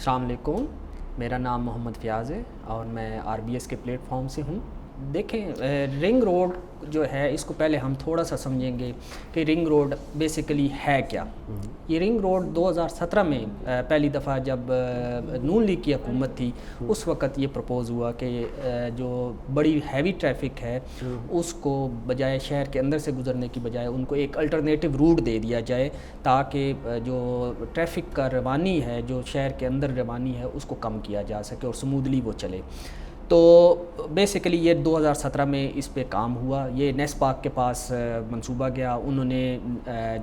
السلام علیکم، میرا نام محمد فیاض ہے اور میں RBS کے پلیٹ فارم سے ہوں۔ دیکھیں، رنگ روڈ جو ہے اس کو پہلے ہم تھوڑا سا سمجھیں گے کہ رنگ روڈ بیسیکلی ہے کیا۔ یہ رنگ روڈ 2017 میں پہلی دفعہ جب نون لیگ کی حکومت تھی اس وقت یہ پرپوز ہوا کہ جو بڑی ہیوی ٹریفک ہے اس کو بجائے شہر کے اندر سے گزرنے کی بجائے ان کو ایک الٹرنیٹیو روٹ دے دیا جائے تاکہ جو ٹریفک کا روانی ہے، جو شہر کے اندر روانی ہے، اس کو کم کیا جا سکے اور سمودلی وہ چلے۔ تو بیسیکلی یہ 2017 میں اس پہ کام ہوا۔ یہ نیسپاک کے پاس منصوبہ گیا، انہوں نے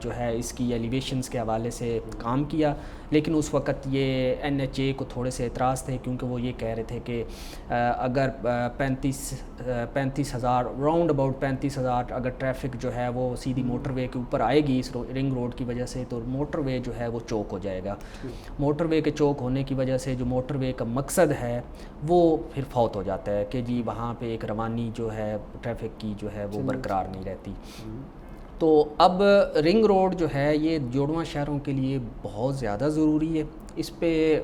جو ہے اس کی ایلیویشنز کے حوالے سے کام کیا، لیکن اس وقت یہ NHA کو تھوڑے سے اعتراض تھے کیونکہ وہ یہ کہہ رہے تھے کہ اگر 35,000 راؤنڈ اباؤٹ 35,000 اگر ٹریفک جو ہے وہ سیدھی موٹر وے کے اوپر آئے گی اس رنگ روڈ کی وجہ سے، تو موٹر وے جو ہے وہ چوک ہو جائے گا۔ موٹر وے کے چوک ہونے کی وجہ سے جو موٹر وے کا مقصد ہے وہ پھر فوت ہو جاتا ہے کہ جی وہاں پہ ایک روانی جو ہے ٹریفک کی جو ہے وہ برقرار نہیں رہتی۔ تو اب رنگ روڈ جو ہے یہ جوڑواں شہروں کے لیے بہت زیادہ ضروری ہے۔ اس پہ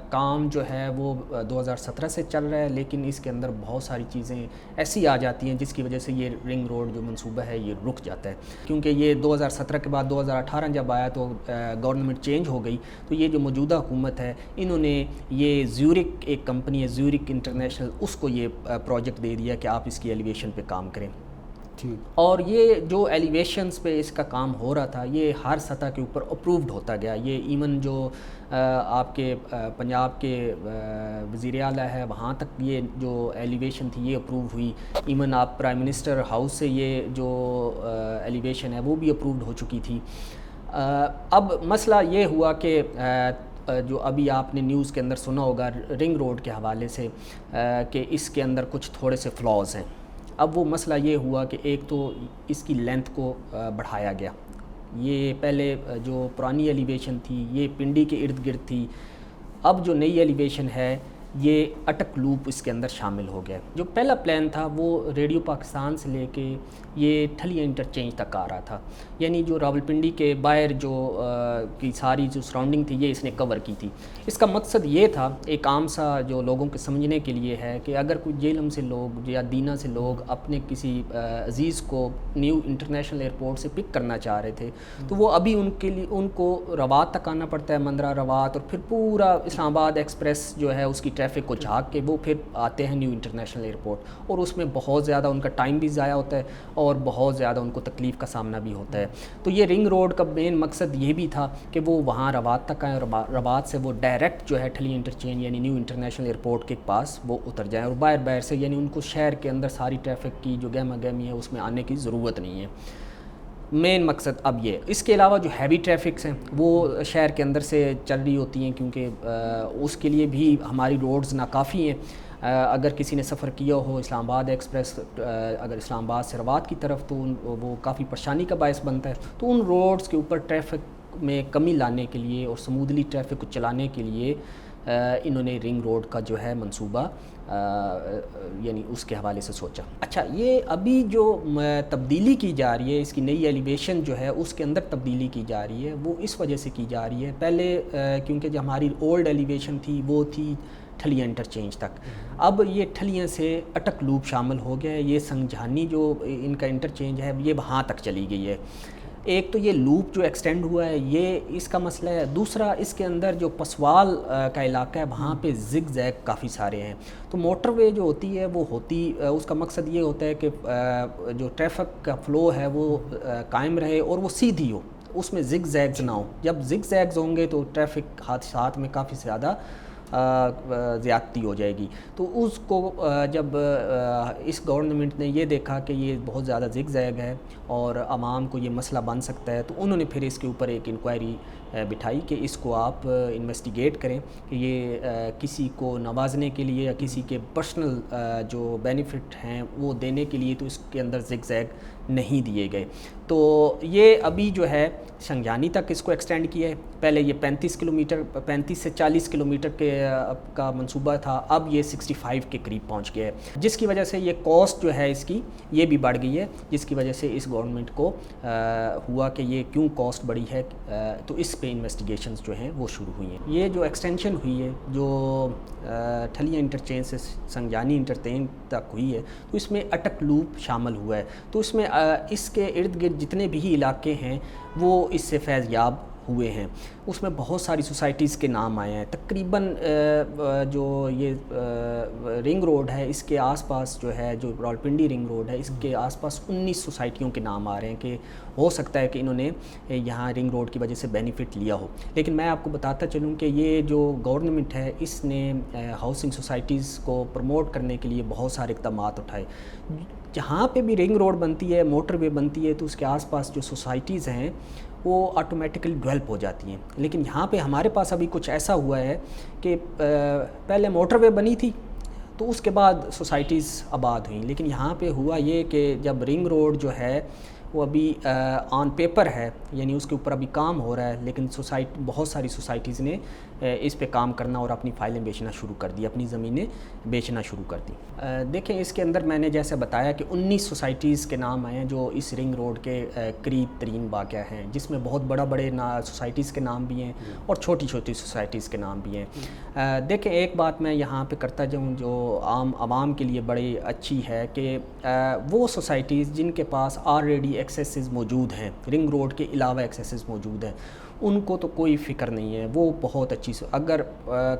کام جو ہے وہ 2017 سے چل رہا ہے، لیکن اس کے اندر بہت ساری چیزیں ایسی آ جاتی ہیں جس کی وجہ سے یہ رنگ روڈ جو منصوبہ ہے یہ رک جاتا ہے، کیونکہ یہ 2017 کے بعد 2018 جب آیا تو گورنمنٹ چینج ہو گئی، تو یہ جو موجودہ حکومت ہے انہوں نے یہ زیورک ایک کمپنی ہے زیورک انٹرنیشنل، اس کو یہ پروجیکٹ دے دیا کہ آپ اس کی ایلیویشن پہ کام کریں۔ اور یہ جو ایلیویشنز پہ اس کا کام ہو رہا تھا یہ ہر سطح کے اوپر اپرووڈ ہوتا گیا۔ یہ ایون جو آپ کے پنجاب کے وزیر اعلیٰ ہے وہاں تک یہ جو ایلیویشن تھی یہ اپروو ہوئی۔ ایون آپ پرائم منسٹر ہاؤس سے یہ جو ایلیویشن ہے وہ بھی اپرووڈ ہو چکی تھی۔ اب مسئلہ یہ ہوا کہ جو ابھی آپ نے نیوز کے اندر سنا ہوگا رنگ روڈ کے حوالے سے کہ اس کے اندر کچھ تھوڑے سے فلاز ہیں۔ اب وہ مسئلہ یہ ہوا کہ ایک تو اس کی لینتھ کو بڑھایا گیا۔ یہ پہلے جو پرانی ایلیویشن تھی یہ پنڈی کے ارد گرد تھی، اب جو نئی ایلیویشن ہے یہ اٹک لوپ اس کے اندر شامل ہو گیا۔ جو پہلا پلان تھا وہ ریڈیو پاکستان سے لے کے یہ ٹھلیاں انٹرچینج تک آ رہا تھا، یعنی جو راولپنڈی کے باہر جو کی ساری جو سراؤنڈنگ تھی یہ اس نے کور کی تھی۔ اس کا مقصد یہ تھا ایک عام سا جو لوگوں کے سمجھنے کے لیے ہے کہ اگر کوئی جیلم سے لوگ یا دینا سے لوگ اپنے کسی عزیز کو نیو انٹرنیشنل ایئرپورٹ سے پک کرنا چاہ رہے تھے تو وہ ابھی ان کے لیے ان کو روات تک آنا پڑتا ہے، مندرہ روات، اور پھر پورا اسلام آباد ایکسپریس جو ہے اس کی ٹریفک کو جھاگ کے وہ پھر آتے ہیں نیو انٹرنیشنل ایئرپورٹ، اور اس میں بہت زیادہ ان کا ٹائم بھی ضائع ہوتا ہے اور بہت زیادہ ان کو تکلیف کا سامنا بھی ہوتا ہے۔ تو یہ رنگ روڈ کا مین مقصد یہ بھی تھا کہ وہ وہاں روات تک آئیں اور روات سے وہ ڈائریکٹ جو ہے ٹھلی انٹرچینج یعنی نیو انٹرنیشنل ایئرپورٹ کے پاس وہ اتر جائیں، اور باہر سے یعنی ان کو شہر کے اندر ساری ٹریفک کی جو گہما گہمی ہے اس میں آنے کی ضرورت نہیں ہے۔ مین مقصد اب یہ۔ اس کے علاوہ جو ہیوی ٹریفکس ہیں وہ شہر کے اندر سے چل رہی ہوتی ہیں کیونکہ اس کے لیے بھی ہماری روڈز ناکافی ہیں۔ اگر کسی نے سفر کیا ہو اسلام آباد ایکسپریس اگر اسلام آباد سے روات کی طرف تو وہ کافی پریشانی کا باعث بنتا ہے، تو ان روڈز کے اوپر ٹریفک میں کمی لانے کے لیے اور سمودلی ٹریفک کو چلانے کے لیے انہوں نے رنگ روڈ کا جو ہے منصوبہ یعنی اس کے حوالے سے سوچا۔ اچھا، یہ ابھی جو تبدیلی کی جا رہی ہے، اس کی نئی ایلیویشن جو ہے اس کے اندر تبدیلی کی جا رہی ہے، وہ اس وجہ سے کی جا رہی ہے۔ پہلے کیونکہ جو ہماری اولڈ ایلیویشن تھی وہ تھی ٹھلیاں انٹرچینج تک، اب یہ ٹھلیاں سے اٹک لوپ شامل ہو گیا ہے۔ یہ سنگجھانی جو ان کا انٹرچینج ہے یہ وہاں تک چلی گئی ہے۔ ایک تو یہ لوپ جو ایکسٹینڈ ہوا ہے یہ اس کا مسئلہ ہے، دوسرا اس کے اندر جو پسوال کا علاقہ ہے وہاں پہ زگ زیگ کافی سارے ہیں۔ تو موٹر وے جو ہوتی ہے وہ اس کا مقصد یہ ہوتا ہے کہ جو ٹریفک کا فلو ہے وہ قائم رہے اور وہ سیدھی ہو، اس میں زگ زیگز نہ ہو۔ جب زگ زیگز ہوں گے تو ٹریفک حادثات میں کافی زیادہ زیادتی ہو جائے گی۔ تو اس کو جب اس گورنمنٹ نے یہ دیکھا کہ یہ بہت زیادہ زگ زیگ ہے اور عوام کو یہ مسئلہ بن سکتا ہے، تو انہوں نے پھر اس کے اوپر ایک انکوائری بٹھائی کہ اس کو آپ انویسٹیگیٹ کریں کہ یہ کسی کو نوازنے کے لیے یا کسی کے پرسنل جو بینیفٹ ہیں وہ دینے کے لیے تو اس کے اندر زگ زیگ نہیں دیے گئے۔ تو یہ ابھی جو ہے سنگجھانی تک اس کو ایکسٹینڈ کیا ہے۔ پہلے یہ 35 سے 40 کلومیٹر کا منصوبہ تھا، اب یہ 65 کے قریب پہنچ گیا ہے، جس کی وجہ سے یہ کاسٹ جو ہے اس کی یہ بھی بڑھ گئی ہے، جس کی وجہ سے اس گورنمنٹ کو ہوا کہ یہ کیوں کاسٹ بڑھی ہے۔ تو اس پہ انویسٹیگیشنز جو ہیں وہ شروع ہوئی ہیں. یہ جو ایکسٹینشن ہوئی ہے جو ٹھلیاں انٹرچینج سے سنگجانی انٹرچینج تک ہوئی ہے تو اس میں اٹک لوپ شامل ہوا ہے. تو اس میں اس کے ارد گرد جتنے بھی علاقے ہیں وہ اس سے فیض یاب ہوئے ہیں. اس میں بہت ساری سوسائٹیز کے نام آئے ہیں. تقریباً جو یہ رنگ روڈ ہے اس کے آس پاس جو ہے جو راولپنڈی رنگ روڈ ہے اس کے آس پاس 19 سوسائٹیوں کے نام آ رہے ہیں کہ ہو سکتا ہے کہ انہوں نے یہاں رنگ روڈ کی وجہ سے بینیفٹ لیا ہو. لیکن میں آپ کو بتاتا چلوں کہ یہ جو گورنمنٹ ہے اس نے ہاؤسنگ سوسائٹیز کو پروموٹ کرنے کے لیے بہت سارے اقدامات اٹھائے. جہاں پہ بھی رنگ روڈ بنتی ہے موٹر وے بنتی ہے تو اس کے آس پاس جو سوسائٹیز ہیں وہ آٹومیٹکلی ڈیولپ ہو جاتی ہیں. لیکن یہاں پہ ہمارے پاس ابھی کچھ ایسا ہوا ہے کہ پہلے موٹر وے بنی تھی تو اس کے بعد سوسائٹیز آباد ہوئیں. لیکن یہاں پہ ہوا یہ کہ جب رنگ روڈ جو ہے وہ ابھی آن پیپر ہے یعنی اس کے اوپر ابھی کام ہو رہا ہے لیکن بہت ساری سوسائٹیز نے اس پہ کام کرنا اور اپنی فائلیں بیچنا شروع کر دی, اپنی زمینیں بیچنا شروع کر دی. دیکھیں اس کے اندر میں نے جیسے بتایا کہ 19 سوسائٹیز کے نام آئے ہیں جو اس رنگ روڈ کے قریب ترین واقع ہیں, جس میں بہت بڑے سوسائٹیز کے نام بھی ہیں اور چھوٹی چھوٹی سوسائٹیز کے نام بھی ہیں. دیکھیں ایک بات میں یہاں پہ کرتا جاؤں جو عام عوام کے لیے بڑی اچھی ہے کہ وہ سوسائٹیز جن کے پاس آلریڈی ایکسیسز موجود ہیں, رنگ روڈ کے علاوہ ایکسیسز موجود ہیں, ان کو تو کوئی فکر نہیں ہے. وہ بہت اچھی اگر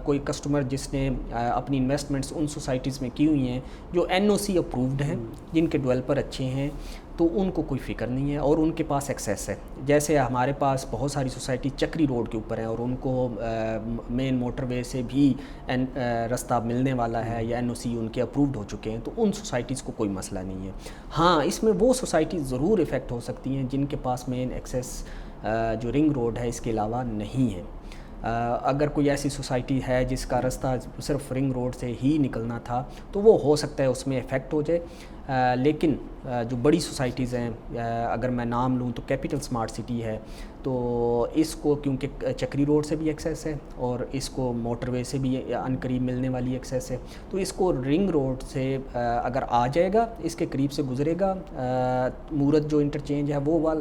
کوئی کسٹمر جس نے اپنی انویسٹمنٹس ان سوسائٹیز میں کی ہوئی ہیں جو NOC اپرووڈ ہیں, جن کے ڈیولپر اچھے ہیں, تو ان کو کوئی فکر نہیں ہے اور ان کے پاس ایکسیس ہے. جیسے ہمارے پاس بہت ساری سوسائٹی چکری روڈ کے اوپر ہیں اور ان کو مین موٹر وے سے بھی رستہ ملنے والا ہے یا NOC ان کے اپرووڈ ہو چکے ہیں, تو ان سوسائٹیز کو کوئی مسئلہ نہیں ہے. ہاں اس میں وہ سوسائٹیز ضرور افیکٹ ہو سکتی ہیں جن کے پاس مین ایکسیس جو رنگ روڈ ہے اس کے علاوہ نہیں ہے. اگر کوئی ایسی سوسائٹی ہے جس کا رستہ صرف رنگ روڈ سے ہی نکلنا تھا تو وہ ہو سکتا ہے اس میں افیکٹ ہو جائے. لیکن جو بڑی سوسائٹیز ہیں اگر میں نام لوں تو کیپٹل سمارٹ سٹی ہے, تو اس کو کیونکہ چکری روڈ سے بھی ایکسیس ہے اور اس کو موٹر وے سے بھی عنقریب ملنے والی ایکسیس ہے, تو اس کو رنگ روڈ سے اگر آ جائے گا, اس کے قریب سے گزرے گا مورت جو انٹرچینج ہے وہ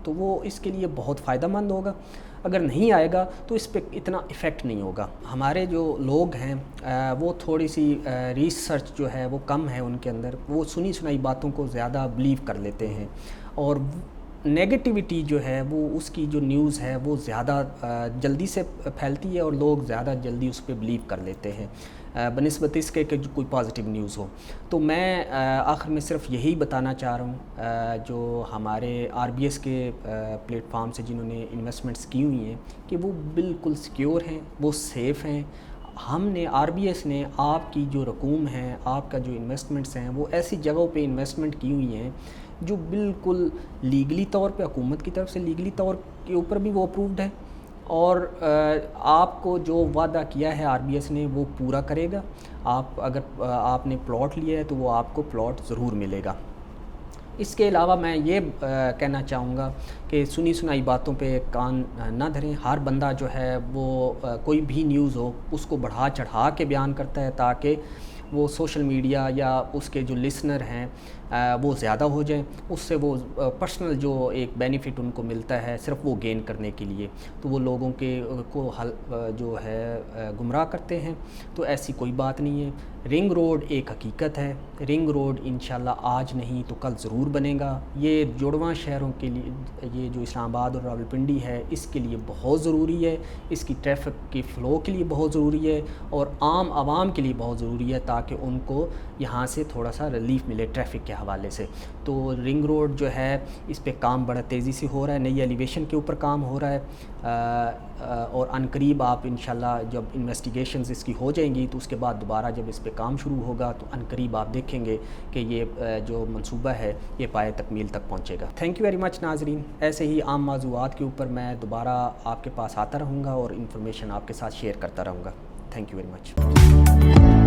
تو وہ اس کے لیے بہت فائدہ مند ہوگا. اگر نہیں آئے گا تو اس پہ اتنا ایفیکٹ نہیں ہوگا. ہمارے جو لوگ ہیں وہ تھوڑی سی ریسرچ جو ہے وہ کم ہے ان کے اندر, وہ سنی سنائی باتوں کو زیادہ بلیو کر لیتے ہیں اور نیگیٹیوٹی جو ہے وہ اس کی جو نیوز ہے وہ زیادہ جلدی سے پھیلتی ہے اور لوگ زیادہ جلدی اس پہ بلیو کر لیتے ہیں بنسبت اس کے کہ جو کوئی پازیٹیو نیوز ہو. تو میں آخر میں صرف یہی بتانا چاہ رہا ہوں جو ہمارے RBS کے پلیٹ فارم سے جنہوں نے انویسٹمنٹس کی ہوئی ہیں کہ وہ بالکل سیکیور ہیں, وہ سیف ہیں. ہم نے RBS نے آپ کی جو رقوم ہیں, آپ کا جو انویسٹمنٹس ہیں وہ ایسی جگہوں پہ انویسٹمنٹ کی ہوئی ہیں جو بالکل لیگلی طور پہ حکومت کی طرف سے لیگلی طور کے اوپر بھی وہ اپرووڈ ہے اور آپ کو جو وعدہ کیا ہے RBS نے وہ پورا کرے گا. اگر آپ نے پلاٹ لیا ہے تو وہ آپ کو پلاٹ ضرور ملے گا. اس کے علاوہ میں یہ کہنا چاہوں گا کہ سنی سنائی باتوں پہ کان نہ دھریں. ہر بندہ جو ہے وہ کوئی بھی نیوز ہو اس کو بڑھا چڑھا کے بیان کرتا ہے تاکہ وہ سوشل میڈیا یا اس کے جو لسنر ہیں وہ زیادہ ہو جائیں, اس سے وہ پرسنل جو ایک بینیفٹ ان کو ملتا ہے صرف وہ گین کرنے کے لیے, تو وہ لوگوں کو جو ہے گمراہ کرتے ہیں. تو ایسی کوئی بات نہیں ہے. رنگ روڈ ایک حقیقت ہے. رنگ روڈ انشاءاللہ آج نہیں تو کل ضرور بنے گا. یہ جڑواں شہروں کے لیے, یہ جو اسلام آباد اور راولپنڈی ہے اس کے لیے بہت ضروری ہے, اس کی ٹریفک کی فلو کے لیے بہت ضروری ہے اور عام عوام کے لیے بہت ضروری ہے تاکہ ان کو یہاں سے تھوڑا سا ریلیف ملے ٹریفک کے حوالے سے. تو رنگ روڈ جو ہے اس پہ کام بڑا تیزی سے ہو رہا ہے, نئی ایلیویشن کے اوپر کام ہو رہا ہے اور عنقریب آپ انشاءاللہ جب انویسٹیگیشنز اس کی ہو جائیں گی تو اس کے بعد دوبارہ جب اس پہ کام شروع ہوگا تو عنقریب آپ دیکھیں گے کہ یہ جو منصوبہ ہے یہ پائے تکمیل تک پہنچے گا. تھینک یو ویری مچ ناظرین. ایسے ہی عام موضوعات کے اوپر میں دوبارہ آپ کے پاس آتا رہوں گا اور انفارمیشن آپ کے ساتھ شیئر کرتا رہوں گا. Thank you very much.